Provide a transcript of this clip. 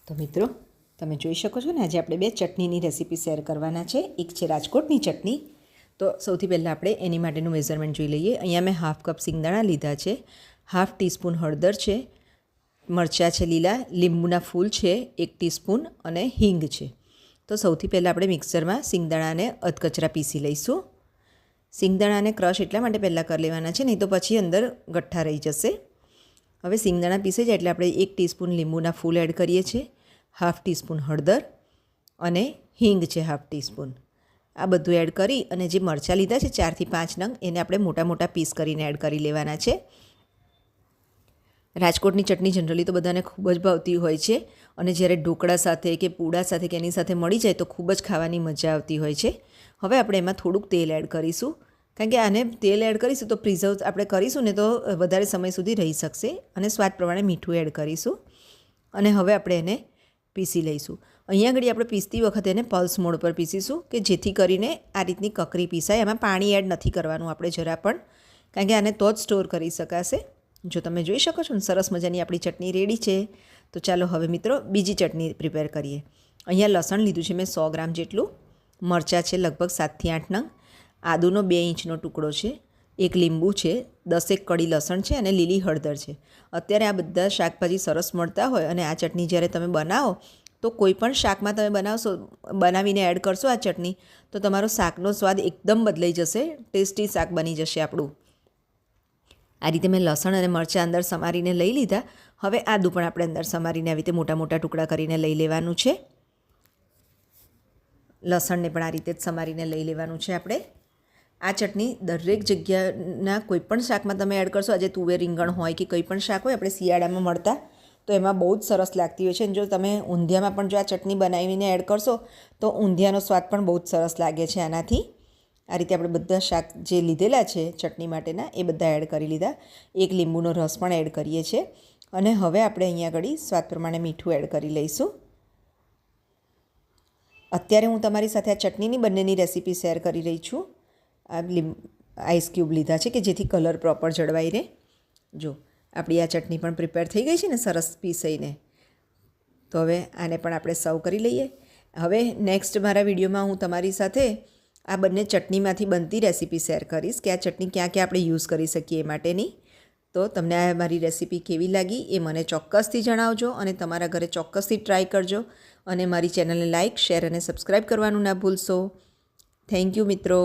તો મિત્રો તમે જોઈ શકો છો ને, આજે આપણે બે ચટણીની રેસીપી શેર કરવાના છે. એક છે રાજકોટની ચટણી. તો સૌથી પહેલાં આપણે એની માટેનું મેઝરમેન્ટ જોઈ લઈએ. અહીંયા મેં હાફ કપ સિંગદાણા લીધા છે, હાફ ટીસ્પૂન હળદર છે, મરચાં છે લીલા, લીંબુના ફૂલ છે 1 ટીસ્પૂન અને હિંગ છે. તો સૌથી પહેલાં આપણે મિક્સરમાં સિંગદાણાને અધકચરા પીસી લઈશું. સિંગદાણાને ક્રશ એટલા માટે પહેલાં કરી લેવાના છે, નહીં તો પછી અંદર ગઠ્ઠા રહી જશે. હવે સિંગદાણા પીસાઈ જાય એટલે આપણે 1 ટીસ્પૂન લીંબુના ફૂલ એડ કરીએ છીએ, હાફ ટીસ્પૂન હળદર અને હિંગ છે હાફ ટીસ્પૂન. આ બધું એડ કરી અને જે મરચાં લીધા છે 4 થી 5 નંગ, એને આપણે મોટા મોટા પીસ કરીને એડ કરી લેવાના છે. રાજકોટની ચટણી જનરલી તો બધાને ખૂબ જ ભાવતી હોય છે અને જ્યારે ઢોકળા સાથે કે પૂડા સાથે કે એની સાથે મળી જાય તો ખૂબ જ ખાવાની મજા આવતી હોય છે. હવે આપણે એમાં થોડુંક તેલ એડ કરીશું, કારણ કે આને તેલ એડ કરીશું તો પ્રિઝર્વ આપણે કરીશું ને તો વધારે સમય સુધી રહી શકશે. અને સ્વાદ પ્રમાણે મીઠું એડ કરીશું અને હવે આપણે એને પીસી લઈશું. અહીંયા આગળ આપણે પીસતી વખતે એને પલ્સ મોડ પર પીસીશું કે જેથી કરીને આ રીતની કકરી પીસાય. એમાં પાણી એડ નથી કરવાનું આપણે જરા પણ, કારણ કે આને તો જ સ્ટોર કરી શકાશે. જો તમે જોઈ શકો છો ને, સરસ મજાની આપણી ચટણી રેડી છે. તો ચાલો હવે મિત્રો બીજી ચટણી પ્રિપેર કરીએ. અહીંયા લસણ લીધું છે મેં 100 ગ્રામ જેટલું, મરચાં છે લગભગ 7 થી 8 નંગ, આદુનો 2 ઇંચનો ટુકડો છે, એક લીંબુ છે, 10 કળી લસણ છે અને લીલી હળદર છે. અત્યારે આ બધા શાકભાજી સરસ મળતા હોય અને આ ચટણી જ્યારે તમે બનાવો તો કોઈ પણ શાકમાં તમે બનાવીને એડ કરશો આ ચટણી, તો તમારો શાકનો સ્વાદ એકદમ બદલાઈ જશે. ટેસ્ટી શાક બની જશે આપણું. આ રીતે મેં લસણ અને મરચાં અંદર સમારીને લઈ લીધા. હવે આદું પણ આપણે અંદર સમારીને આવી રીતે મોટા મોટા ટુકડા કરીને લઈ લેવાનું છે. લસણને પણ આ રીતે જ સમારીને લઈ લેવાનું છે આપણે. આ ચટણી દરેક જગ્યાના કોઈ પણ શાકમાં તમે એડ કરશો. આજે તુવેર રીંગણ હોય કે કંઈ પણ શાક હોય આપણે શિયાળામાં મળતા, તો એમાં બહુ જ સરસ લાગતી હોય છે. અને જો તમે ઊંધિયામાં પણ જો આ ચટણી બનાવીને એડ કરશો તો ઊંધિયાનો સ્વાદ પણ બહુ જ સરસ લાગે છે આનાથી. આ રીતે આપણે બધા શાક જે લીધેલા છે ચટણી માટેના એ બધા એડ કરી લીધા. એક લીંબુનો રસ પણ એડ કરીએ છીએ. અને હવે આપણે અહીંયા આગળ સ્વાદ પ્રમાણે મીઠું એડ કરી લઈશું. અત્યારે હું તમારી સાથે આ ચટણીની બંનેની રેસીપી શેર કરી રહી છું. આ આઈસ ક્યુબ લીધા છે કે જેથી કલર પ્રોપર જળવાઈ રહે. જો આપણી આ ચટણી પણ પ્રિપેર થઈ ગઈ છે ને સરસ પીસાઈને. તો હવે આને પણ આપણે સર્વ કરી લઈએ. હવે નેક્સ્ટ મારા વિડીયોમાં હું તમારી સાથે આ બંને ચટણીમાંથી બનતી રેસીપી શેર કરીશ કે આ ચટણી ક્યાં ક્યાં આપણે યુઝ કરી શકીએ એ માટેની. તો તમને આ મારી રેસીપી કેવી લાગી એ મને ચોક્કસથી જણાવજો અને તમારા ઘરે ચોક્કસથી ટ્રાય કરજો. અને મારી ચેનલને લાઇક, શેર અને સબસ્ક્રાઈબ કરવાનું ના ભૂલશો. થેન્ક યુ મિત્રો.